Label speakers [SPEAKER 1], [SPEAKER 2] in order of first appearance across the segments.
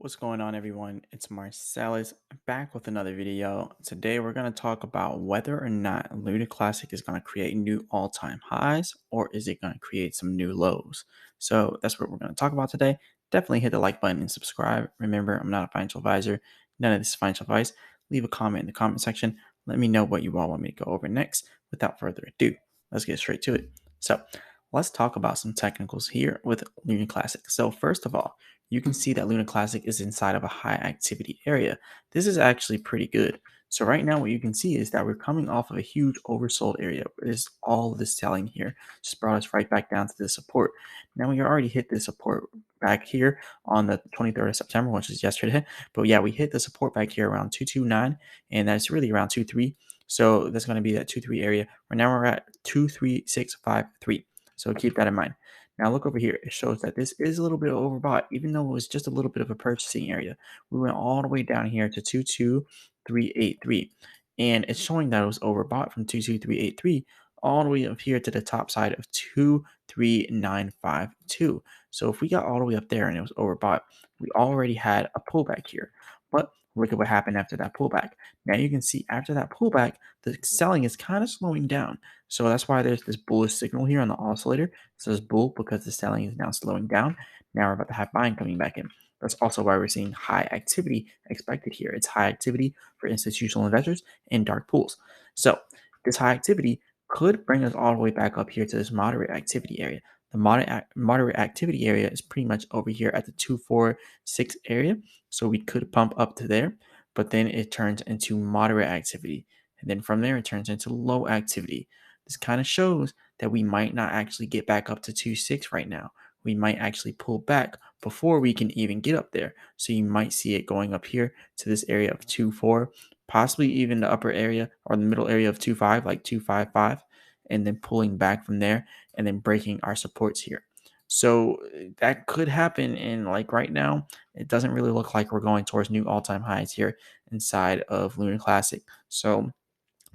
[SPEAKER 1] What's going on, everyone? It's Marcellus back with another video. Today, we're going to talk about whether or not Luna Classic is going to create new all time highs or is it going to create some new lows. So, that's what we're going to talk about today. Definitely hit the like button and subscribe. Remember, I'm not a financial advisor, none of this is financial advice. Leave a comment in the comment section. Let me know what you all want me to go over next. Without further ado, let's get straight to it. So, let's talk about some technicals here with Luna Classic. So, first of all, you can see that Luna Classic is inside of a high activity area. This is actually pretty good. So right now what you can see is that we're coming off of a huge oversold area. There's all of this selling here. Just brought us right back down to the support. Now we already hit the support back here on the 23rd of September, which is yesterday. But yeah, we hit the support back here around 229, and that's really around 23. So that's going to be that 23 area. Right now we're at 23653. So keep that in mind. Now look over here. It shows that this is a little bit overbought, even though it was just a little bit of a purchasing area. We went all the way down here to 22383. And it's showing that it was overbought from 22383 all the way up here to the top side of 23952. So if we got all the way up there and it was overbought, we already had a pullback here. But look at what happened after that pullback. Now you can see after that pullback, the selling is kind of slowing down. So that's why there's this bullish signal here on the oscillator. It says bull because the selling is now slowing down. Now we're about to have buying coming back in. That's also why we're seeing high activity expected here. It's high activity for institutional investors and dark pools. So this high activity could bring us all the way back up here to this moderate activity area. The moderate activity area is pretty much over here at the 246 area. So we could pump up to there, but then it turns into moderate activity. And then from there, it turns into low activity. This kind of shows that we might not actually get back up to 2.6 right now. We might actually pull back before we can even get up there. So you might see it going up here to this area of 2.4, possibly even the upper area or the middle area of 2.5, like 2.55, and then pulling back from there and then breaking our supports here. So that could happen. And like right now, it doesn't really look like we're going towards new all-time highs here inside of Luna Classic. So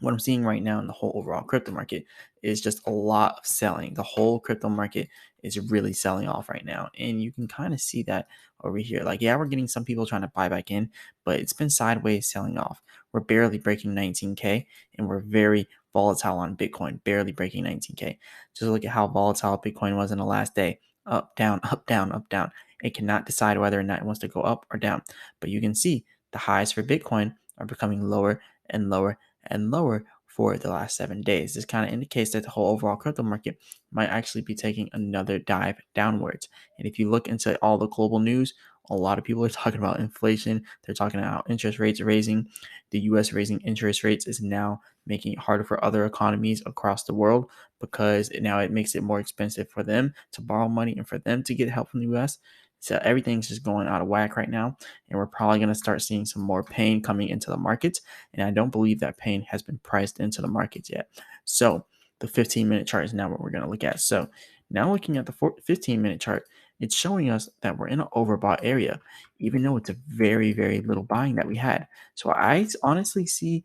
[SPEAKER 1] what I'm seeing right now in the whole overall crypto market is just a lot of selling. The whole crypto market is really selling off right now. And you can kind of see that over here. Like, yeah, we're getting some people trying to buy back in, but it's been sideways selling off. We're barely breaking 19K and we're very volatile on Bitcoin, barely breaking 19K. Just look at how volatile Bitcoin was in the last day. Up, down, up, down, up, down. It cannot decide whether or not it wants to go up or down. But you can see the highs for Bitcoin are becoming lower and lower and lower for the last 7 days. This kind of indicates that the whole overall crypto market might actually be taking another dive downwards. And if you look into all the global news, a lot of people are talking about inflation. They're talking about interest rates raising. The US raising interest rates is now making it harder for other economies across the world because now it makes it more expensive for them to borrow money and for them to get help from the US. So everything's just going out of whack right now. And we're probably going to start seeing some more pain coming into the markets. And I don't believe that pain has been priced into the markets yet. So the 15-minute chart is now what we're going to look at. So now looking at the 15-minute chart, it's showing us that we're in an overbought area, even though it's a very, very little buying that we had. So I honestly see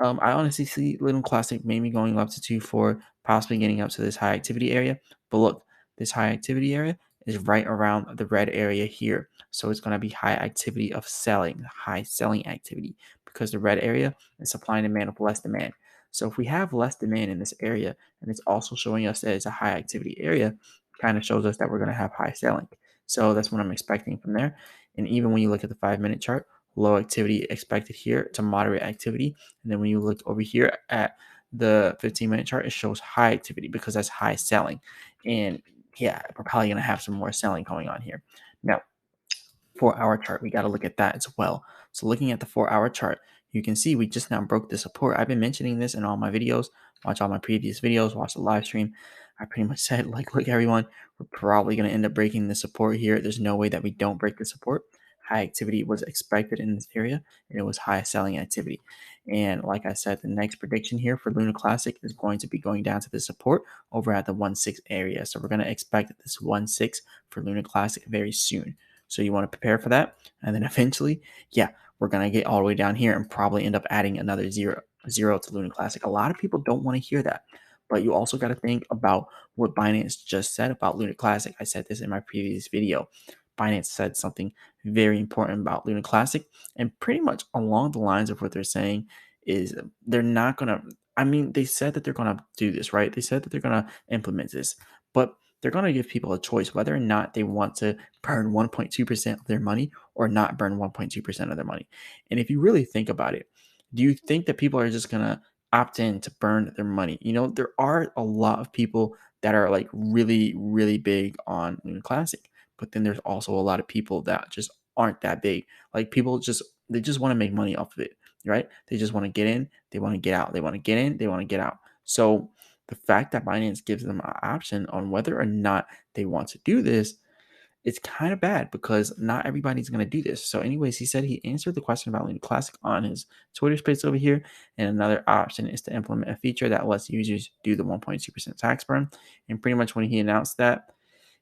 [SPEAKER 1] Little Classic maybe going up to 2.4, possibly getting up to this high activity area. But look, this high activity area is right around the red area here. So it's going to be high activity of selling, high selling activity, because the red area is supply and demand of less demand. So if we have less demand in this area, and it's also showing us that it's a high activity area, kind of shows us that we're going to have high selling. So that's what I'm expecting from there. And even when you look at the 5-minute chart, low activity expected here to moderate activity. And then when you look over here at the 15-minute chart, it shows high activity because that's high selling. And yeah, we're probably going to have some more selling going on here. Now, 4-hour chart, we got to look at that as well. So looking at the 4-hour chart, you can see we just now broke the support. I've been mentioning this in all my videos. Watch all my previous videos, watch the live stream. I pretty much said, like, look, everyone, we're probably going to end up breaking the support here. There's no way that we don't break the support. High activity was expected in this area, and it was high selling activity. And like I said, the next prediction here for Luna Classic is going to be going down to the support over at the 1.6 area. So we're going to expect this 1.6 for Luna Classic very soon. So you want to prepare for that. And then eventually, yeah, we're going to get all the way down here and probably end up adding another zero to Luna Classic. A lot of people don't want to hear that. But you also got to think about what Binance just said about Luna Classic. I said this in my previous video. Binance said something very important about Luna Classic, and pretty much along the lines of what they're saying is they're not gonna. I mean, they said that they're gonna do this, right? They said that they're gonna implement this, but they're gonna give people a choice whether or not they want to burn 1.2% of their money or not burn 1.2% of their money. And if you really think about it, do you think that people are just gonna opt in to burn their money? There are a lot of people that are like really, really big on Luna Classic, but then there's also a lot of people that just aren't that big. Like people they just want to make money off of it, right? They just want to get in, they want to get out, they want to get in, they want to get out. So the fact that Binance gives them an option on whether or not they want to do this, it's kind of bad because not everybody's going to do this. So, anyways, he said he answered the question about Luna Classic on his Twitter space over here. And another option is to implement a feature that lets users do the 1.2% tax burn. And pretty much when he announced that,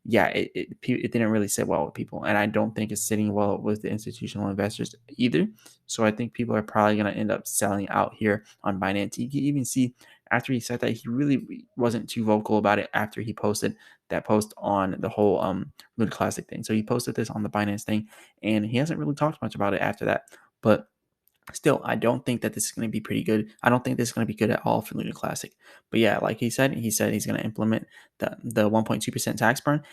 [SPEAKER 1] yeah, it didn't really sit well with people, and I don't think it's sitting well with the institutional investors either. So I think people are probably going to end up selling out here on Binance. You can even see after he said that he really wasn't too vocal about it after he posted that post on the whole Luna Classic thing. So he posted this on the Binance thing, and he hasn't really talked much about it after that. But still, I don't think that this is going to be pretty good. I don't think this is going to be good at all for Luna Classic. But yeah, like he said he's going to implement the 1.2% tax burn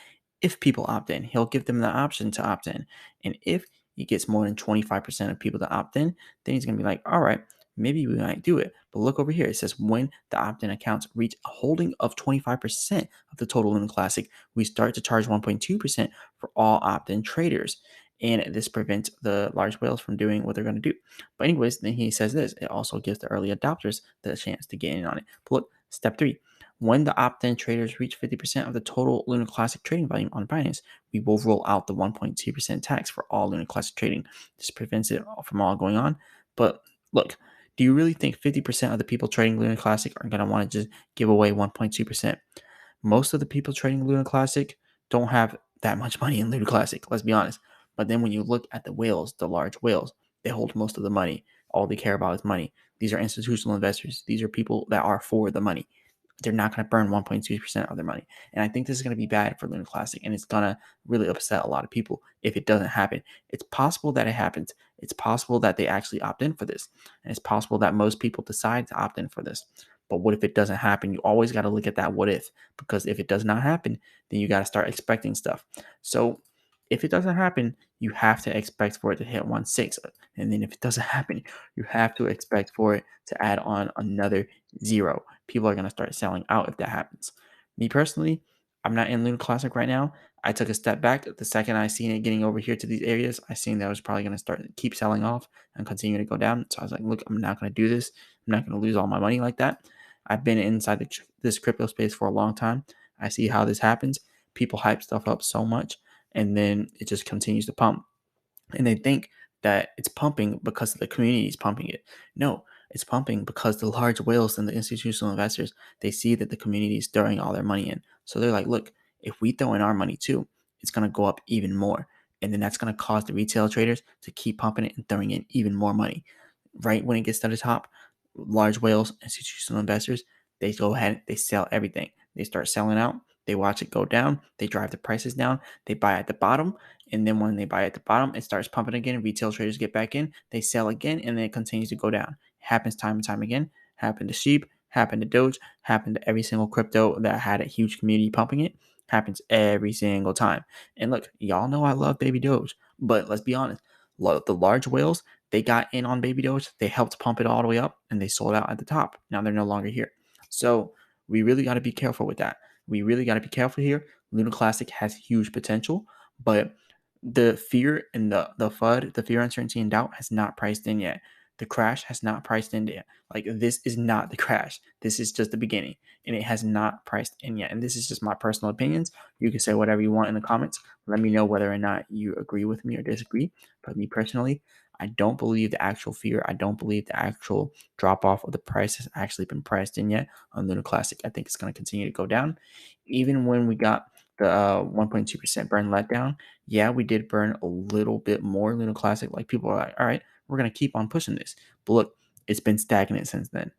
[SPEAKER 1] if people opt in. He'll give them the option to opt in. And if he gets more than 25% of people to opt in, then he's going to be like, all right, maybe we might do it. But look over here. It says when the opt in accounts reach a holding of 25% of the total Luna Classic, we start to charge 1.2% for all opt in traders. And this prevents the large whales from doing what they're going to do. But anyways, then he says this. It also gives the early adopters the chance to get in on it. But look, step 3. When the opt-in traders reach 50% of the total Luna Classic trading volume on Binance, we will roll out the 1.2% tax for all Luna Classic trading. This prevents it from all going on. But look, do you really think 50% of the people trading Luna Classic are going to want to just give away 1.2%? Most of the people trading Luna Classic don't have that much money in Luna Classic, let's be honest. But then when you look at the whales, the large whales, they hold most of the money. All they care about is money. These are institutional investors. These are people that are for the money. They're not going to burn 1.2% of their money. And I think this is going to be bad for Luna Classic, and it's going to really upset a lot of people if it doesn't happen. It's possible that it happens. It's possible that they actually opt in for this. And it's possible that most people decide to opt in for this. But what if it doesn't happen? You always got to look at that what if, because if it does not happen, then you got to start expecting stuff. So if it doesn't happen, you have to expect for it to hit 1.6. And then if it doesn't happen, you have to expect for it to add on another zero. People are going to start selling out if that happens. Me personally, I'm not in Luna Classic right now. I took a step back. The second I seen it getting over here to these areas, I seen that I was probably going to start keep selling off and continue to go down. So I was like, look, I'm not going to do this. I'm not going to lose all my money like that. I've been inside this crypto space for a long time. I see how this happens. People hype stuff up so much, and then it just continues to pump. And they think that it's pumping because the community is pumping it. No, it's pumping because the large whales and the institutional investors, they see that the community is throwing all their money in. So they're like, look, if we throw in our money too, it's going to go up even more. And then that's going to cause the retail traders to keep pumping it and throwing in even more money. Right when it gets to the top, large whales, institutional investors, they go ahead, they sell everything. They start selling out. They watch it go down. They drive the prices down. They buy at the bottom. And then when they buy at the bottom, it starts pumping again. Retail traders get back in. They sell again. And then it continues to go down. It happens time and time again. Happened to Sheep. Happened to Doge. Happened to every single crypto that had a huge community pumping it. Happens every single time. And look, y'all know I love Baby Doge. But let's be honest. The large whales, they got in on Baby Doge. They helped pump it all the way up. And they sold out at the top. Now they're no longer here. So we really got to be careful with that. We really got to be careful here. Luna Classic has huge potential, but the fear and the FUD, the fear, uncertainty, and doubt has not priced in yet. The crash has not priced in yet. Like, this is not the crash. This is just the beginning, and it has not priced in yet. And this is just my personal opinions. You can say whatever you want in the comments. Let me know whether or not you agree with me or disagree. But me personally, I don't believe the actual fear. I don't believe the actual drop off of the price has actually been priced in yet on Luna Classic. I think it's going to continue to go down. Even when we got the 1.2% burn letdown, yeah, we did burn a little bit more Luna Classic. Like, people are like, all right, we're going to keep on pushing this. But look, it's been stagnant since then.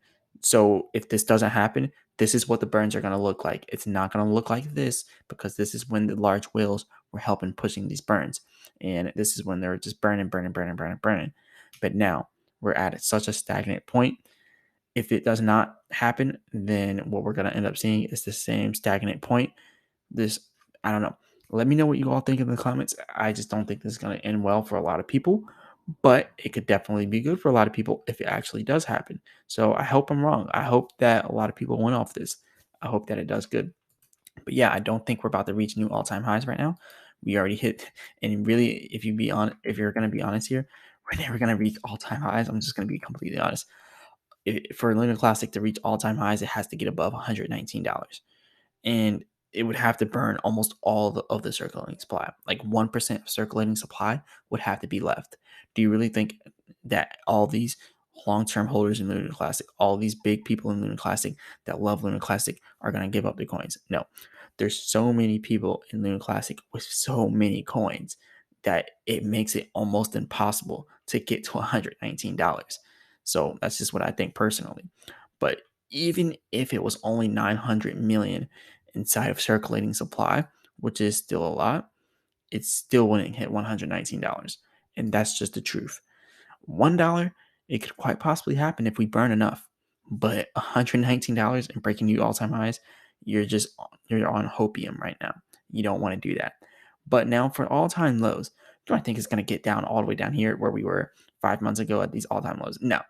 [SPEAKER 1] So if this doesn't happen, this is what the burns are going to look like. It's not going to look like this because this is when the large whales were helping pushing these burns. And this is when they were just burning, burning, burning, burning, burning. But now we're at such a stagnant point. If it does not happen, then what we're going to end up seeing is the same stagnant point. This, I don't know. Let me know what you all think in the comments. I just don't think this is going to end well for a lot of people, but it could definitely be good for a lot of people if it actually does happen. So I hope I'm wrong. I hope that a lot of people went off this. I hope that it does good. But yeah, I don't think we're about to reach new all-time highs right now. We already hit, and really, if you're gonna be honest here, we're never gonna reach all-time highs. I'm just gonna be completely honest. For Lunar Classic to reach all-time highs, it has to get above $119, and it would have to burn almost all of the circulating supply. Like 1% of circulating supply would have to be left. Do you really think that all these long-term holders in Lunar Classic, all these big people in Lunar Classic that love Lunar Classic are going to give up their coins? No. There's so many people in Lunar Classic with so many coins that it makes it almost impossible to get to $119. So that's just what I think personally. But even if it was only 900 million inside of circulating supply, which is still a lot, it still wouldn't hit $119. And that's just the truth. $1, it could quite possibly happen if we burn enough. But $119 and breaking new all-time highs, you're on hopium right now. You don't want to do that. But now for all-time lows, do I think it's going to get down all the way down here where we were 5 months ago at these all-time lows? No,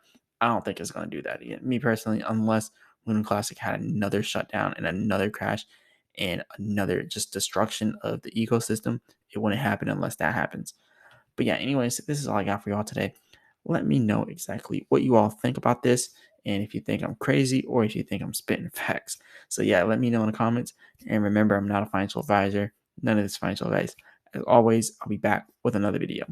[SPEAKER 1] I don't think it's going to do that. Me personally, unless Lunar Classic had another shutdown and another crash and another just destruction of the ecosystem, it wouldn't happen unless that happens. But yeah, anyways, this is all I got for y'all today. Let me know exactly what you all think about this and if you think I'm crazy or if you think I'm spitting facts. So yeah, let me know in the comments. And remember, I'm not a financial advisor. None of this financial advice. As always, I'll be back with another video.